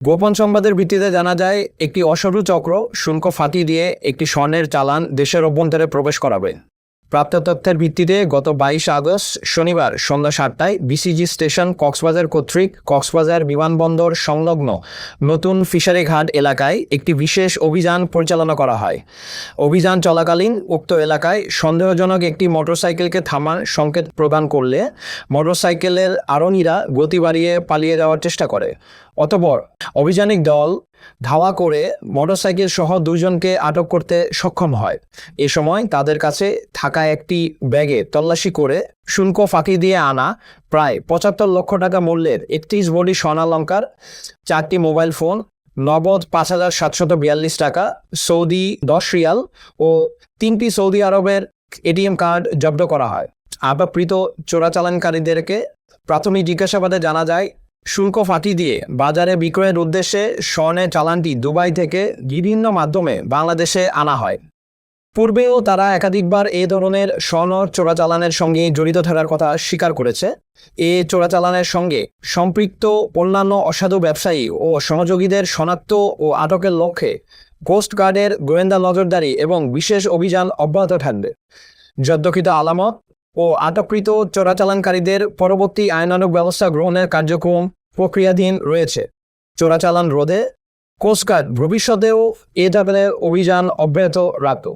গোপন সংবাদের ভিত্তিতে জানা যায় একটি অসাধু চক্র শুল্ক ফাঁকি দিয়ে একটি স্বর্ণের চালান দেশের অভ্যন্তরে প্রবেশ করাবে। প্রাপ্ত তথ্যের ভিত্তিতে গত 22 আগস্ট শনিবার সন্ধ্যা 7টায় বিসিজি স্টেশন কক্সবাজার কর্তৃক কক্সবাজার বিমানবন্দর সংলগ্ন নতুন ফিশারি ঘাট এলাকায় একটি বিশেষ অভিযান পরিচালনা করা হয়। অভিযান চলাকালীন উক্ত এলাকায় সন্দেহজনক একটি মোটরসাইকেলকে থামার সংকেত প্রদান করলে মোটরসাইকেলের আরোহীরা গতি বাড়িয়ে পালিয়ে যাওয়ার চেষ্টা করে। অতঃপর অভিযানিক দল ধাওয়া করে মোটরসাইকেল সহ দুজনকে আটক করতে সক্ষম হয়। এ সময় তাদের কাছে থাকা একটি ব্যাগে তল্লাশি করে শুল্ক ফাঁকি দিয়ে আনা প্রায় 75 লক্ষ টাকা মূল্যের 31 ভরি স্বর্ণালংকার, 4টি মোবাইল ফোন, নগদ 5,742 টাকা, সৌদি 10 রিয়াল ও 3টি সৌদি আরবের এটিএম কার্ড জব্দ করা হয়। আটককৃত চোরাচালানকারীদেরকে প্রাথমিক জিজ্ঞাসাবাদে জানা যায়, শুল্ক ফাঁকি দিয়ে বাজারে বিক্রয়ের উদ্দেশ্যে স্বর্ণের চালানটি দুবাই থেকে বিভিন্ন মাধ্যমে বাংলাদেশে আনা হয়। পূর্বেও তারা একাধিকবার এ ধরনের স্বর্ণ চোরাচালানের সঙ্গে জড়িত থাকার কথা স্বীকার করেছে। এ চোরাচালানের সঙ্গে সম্পৃক্ত অন্যান্য অসাধু ব্যবসায়ী ও সহযোগীদের শনাক্ত ও আটকের লক্ষ্যে কোস্টগার্ডের গোয়েন্দা নজরদারি এবং বিশেষ অভিযান অব্যাহত থাকবে। জব্দকৃত আলামত ও আটককৃত চোরাচালানকারীদের পরবর্তী আইনানুগ ব্যবস্থা গ্রহণের কার্যক্রম প্রক্রিয়াধীন রয়েছে। চোরাচালান রোধে কোস্টগার্ড ভবিষ্যতেও এ ধরনের অভিযান অব্যাহত রাখত।